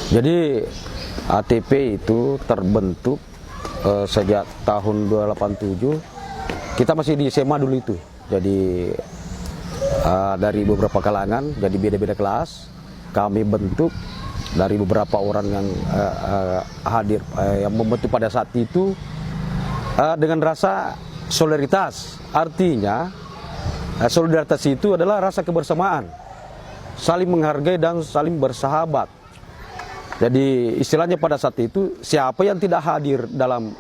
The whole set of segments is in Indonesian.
Jadi ATP itu terbentuk sejak tahun 287. Kita masih di SMA dulu itu. Jadi dari beberapa kalangan, jadi beda-beda kelas. Kami bentuk dari beberapa orang yang hadir, yang membentuk pada saat itu dengan rasa solidaritas. Artinya solidaritas itu adalah rasa kebersamaan, saling menghargai dan saling bersahabat. Jadi istilahnya pada saat itu, siapa yang tidak hadir dalam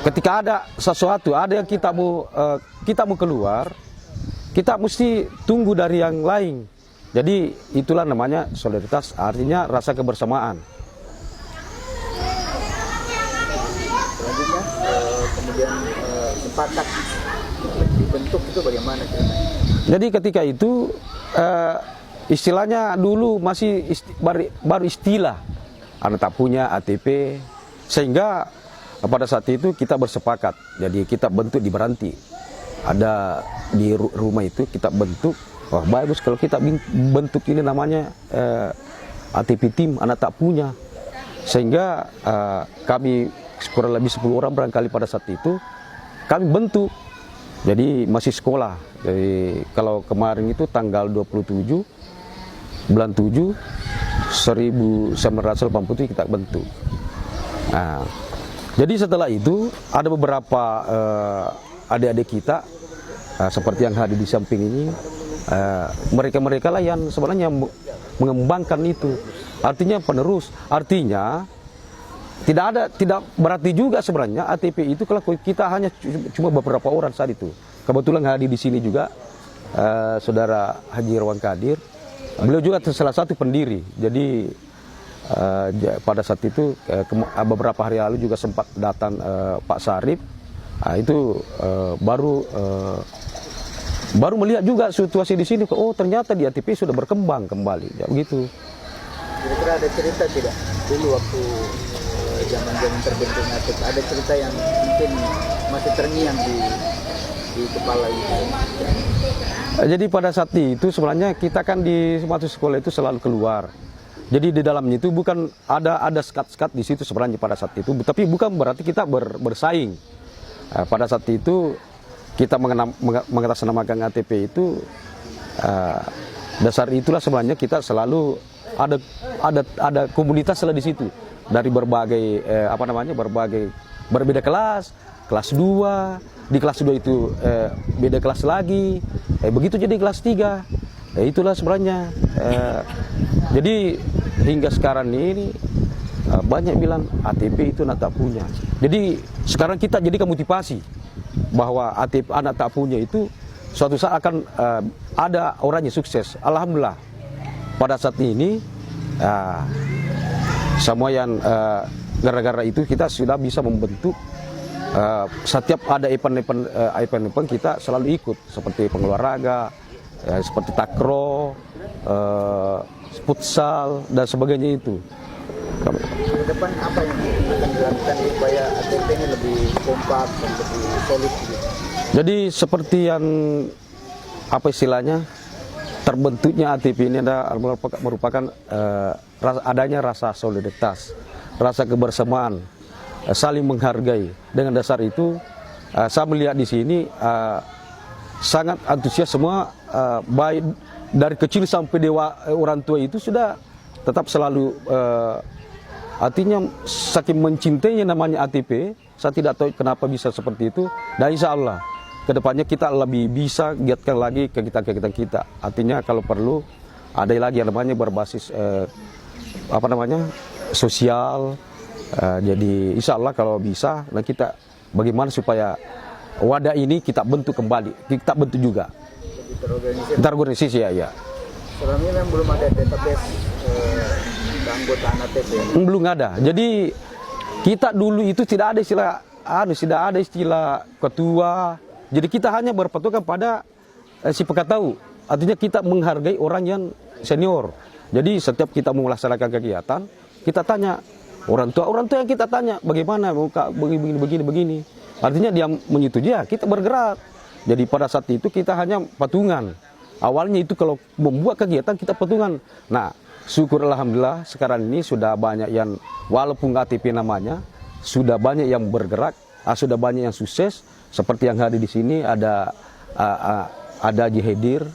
ketika ada sesuatu, ada yang kita mau keluar, kita mesti tunggu dari yang lain. Jadi itulah namanya solidaritas, artinya rasa kebersamaan. Selanjutnya kemudian sepakat dibentuk itu bagaimana? Jadi ketika itu istilahnya dulu masih baru istilah, anak tak punya ATP, sehingga pada saat itu kita bersepakat. Jadi kita bentuk di Beranti, ada di rumah itu kita bentuk. Wah bagus kalau kita bentuk ini namanya ATP tim anak tak punya, sehingga kami kurang lebih 10 orang barangkali pada saat itu kami bentuk. Jadi masih sekolah. Jadi kalau kemarin itu tanggal 27 bulan 7 1987 kita bentuk. Nah, jadi setelah itu ada beberapa adik-adik kita seperti yang hadir di samping ini, mereka-mereka lah yang sebenarnya mengembangkan itu. Artinya penerus. Artinya tidak berarti juga sebenarnya ATP itu kalau kita hanya cuma beberapa orang saat itu. Kebetulan hadir di sini juga saudara Haji Irwan Kadir. Beliau juga salah satu pendiri. Jadi pada saat itu beberapa hari lalu juga sempat datang Pak Sarip. Itu baru melihat juga situasi di sini. Oh ternyata di ATP sudah berkembang kembali. Ya begitu. Kira-kira ada cerita tidak dulu waktu zaman-zaman terbentuknya ATP? Ada cerita yang mungkin masih terngiang di kepala itu? Jadi pada saat itu sebenarnya kita kan di suatu sekolah itu selalu keluar. Jadi di dalamnya itu bukan ada sekat-sekat di situ sebenarnya pada saat itu, tapi bukan berarti kita bersaing. Pada saat itu kita mengatasnamakan ATP itu dasar itulah sebenarnya kita selalu ada komunitas lah di situ dari berbagai berbeda kelas 2, di kelas 2 itu beda kelas lagi, begitu jadi kelas 3. Itulah sebenarnya. Jadi hingga sekarang ini banyak bilang ATP itu anak tak punya. Jadi sekarang kita jadikan motivasi bahwa ATP anak tak punya itu suatu saat akan ada orangnya sukses. Alhamdulillah pada saat ini semua yang gara-gara itu kita sudah bisa membentuk. Setiap ada event kita selalu ikut, seperti pengolahraga, seperti takraw, futsal dan sebagainya itu. Ke depan apa yang akan dilakukan supaya ATP ini lebih kompak dan lebih solid? Jadi seperti yang apa istilahnya terbentuknya ATP ini merupakan adanya rasa solidaritas, rasa kebersamaan, saling menghargai. Dengan dasar itu saya melihat di sini sangat antusias semua, baik dari kecil sampai orang tua itu sudah tetap selalu artinya saking mencintainya namanya ATP. Saya tidak tahu kenapa bisa seperti itu, dan insya Allah kedepannya kita lebih bisa giatkan lagi kegiatan-kegiatan kita. Artinya kalau perlu ada lagi yang namanya berbasis sosial. Jadi insya Allah kalau bisa, nah kita bagaimana supaya wadah ini kita bentuk kembali, kita bentuk juga. Terorganisasi ya. Selama ini belum ada database keanggotaan ATP. Belum ada. Jadi kita dulu itu tidak ada istilah ketua. Jadi kita hanya berpatokan pada si pekatau. Artinya kita menghargai orang yang senior. Jadi setiap kita mau melaksanakan kegiatan, kita tanya orang tua yang kita tanya bagaimana mau begini. Artinya dia menyetujui, ya kita bergerak. Jadi pada saat itu kita hanya patungan. Awalnya itu kalau membuat kegiatan kita patungan. Nah syukur alhamdulillah sekarang ini sudah banyak yang walaupun ATP namanya sudah banyak yang bergerak, sudah banyak yang sukses. Seperti yang hadir di sini ada Haji Hedir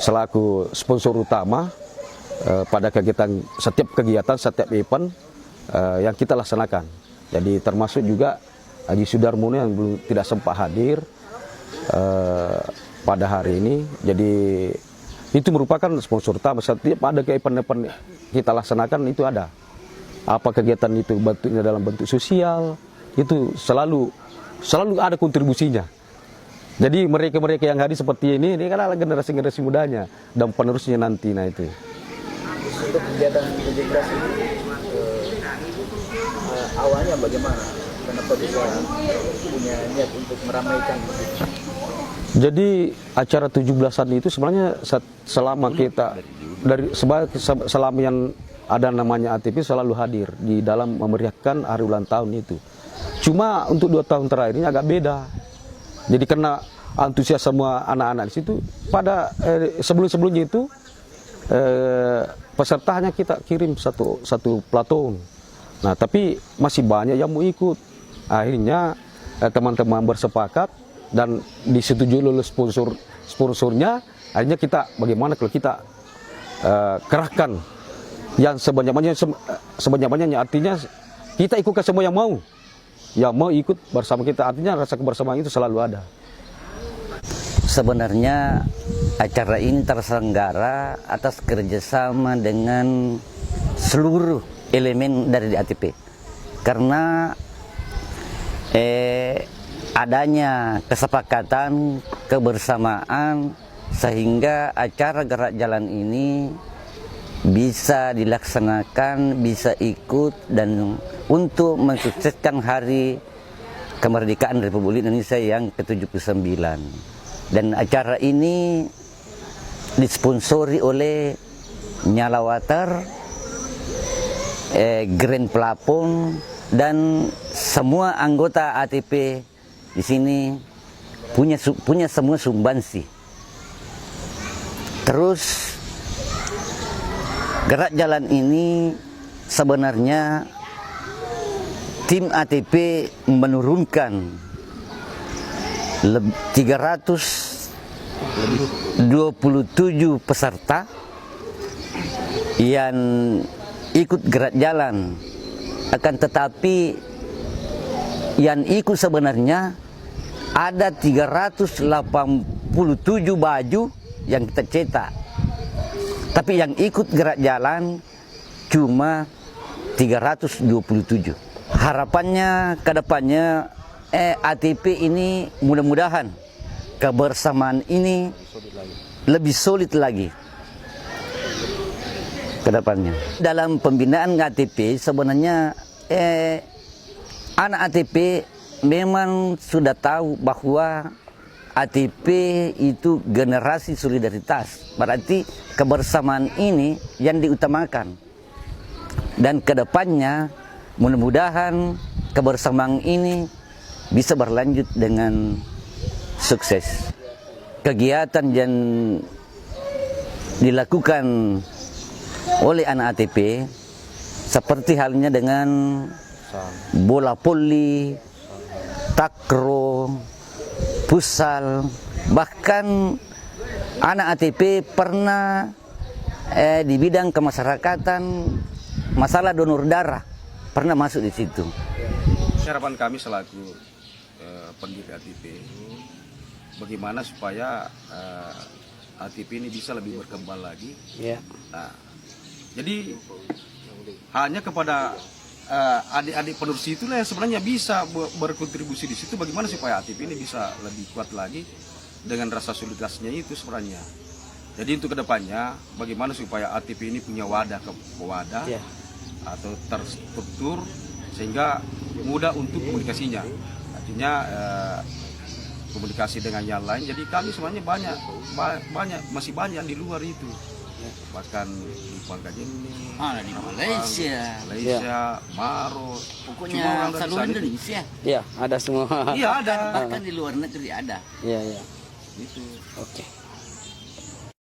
selaku sponsor utama pada setiap kegiatan, setiap event yang kita laksanakan. Jadi termasuk juga Haji Sudarmono yang belum tidak sempat hadir pada hari ini. Jadi itu merupakan sponsor utama. Setiap ada event-event kita laksanakan itu ada. Apa kegiatan itu bentuknya dalam bentuk sosial, itu selalu ada kontribusinya. Jadi mereka-mereka yang hadir seperti ini kan adalah generasi-generasi mudanya dan penerusnya nanti. Nah itu. Untuk kegiatan 17 ini awalnya bagaimana? Kenapa bisa punya niat untuk meramaikan begitu? Jadi acara 17-an itu sebenarnya selama kita selama yang ada namanya ATP selalu hadir di dalam memeriahkan hari ulang tahun itu. Cuma untuk 2 tahun terakhir ini agak beda. Jadi karena antusias semua anak-anak di situ pada sebelum-sebelumnya itu peserta hanya kita kirim satu platon. Nah, tapi masih banyak yang mau ikut. Akhirnya teman-teman bersepakat dan disetujui oleh sponsornya. Akhirnya kita bagaimana kalau kita kerahkan yang sebanyak-banyaknya, artinya kita ikutkan semua yang mau ikut bersama kita, artinya rasa kebersamaan itu selalu ada. Sebenarnya acara ini terselenggara atas kerjasama dengan seluruh elemen dari ATP, karena adanya kesepakatan, kebersamaan, sehingga acara gerak jalan ini bisa dilaksanakan, bisa ikut, dan untuk mensukseskan hari kemerdekaan Republik Indonesia yang ke-79. Dan acara ini disponsori oleh Nyala Water, Grand Plafon, dan semua anggota ATP di sini punya semua sumbansi. Terus gerak jalan ini sebenarnya tim ATP menurunkan 327 peserta yang ikut gerak jalan. Akan tetapi yang ikut sebenarnya ada 387 baju yang kita cetak. Tapi yang ikut gerak jalan cuma 327. Harapannya ke depannya ATP ini mudah-mudahan kebersamaan ini lebih solid lagi ke depannya. Dalam pembinaan ATP sebenarnya anak ATP memang sudah tahu bahwa ATP itu generasi solidaritas. Berarti kebersamaan ini yang diutamakan. Dan ke depannya mudah-mudahan kebersamaan ini bisa berlanjut dengan sukses. Kegiatan yang dilakukan oleh anak ATP seperti halnya dengan bola voli, takraw, futsal, bahkan anak ATP pernah di bidang kemasyarakatan, masalah donor darah pernah masuk di situ. Harapan kami selaku pendiri ATP, bagaimana supaya ATP ini bisa lebih berkembang lagi. Nah, jadi hanya kepada adik-adik penerus itulah yang sebenarnya bisa berkontribusi di situ. Bagaimana supaya ATP ini bisa lebih kuat lagi dengan rasa solidaritasnya itu sebenarnya. Jadi untuk kedepannya, bagaimana supaya ATP ini punya wadah atau terstruktur sehingga mudah untuk komunikasinya. Artinya komunikasi dengan yang lain. Jadi kami sebenarnya masih banyak di luar itu. Bahkan di Pangkajene, di Malaysia, Maros, pokoknya seluruh Indonesia. Iya, ada semua. Iya ada. Bahkan di luar negeri ada. Iya. Itu. Oke.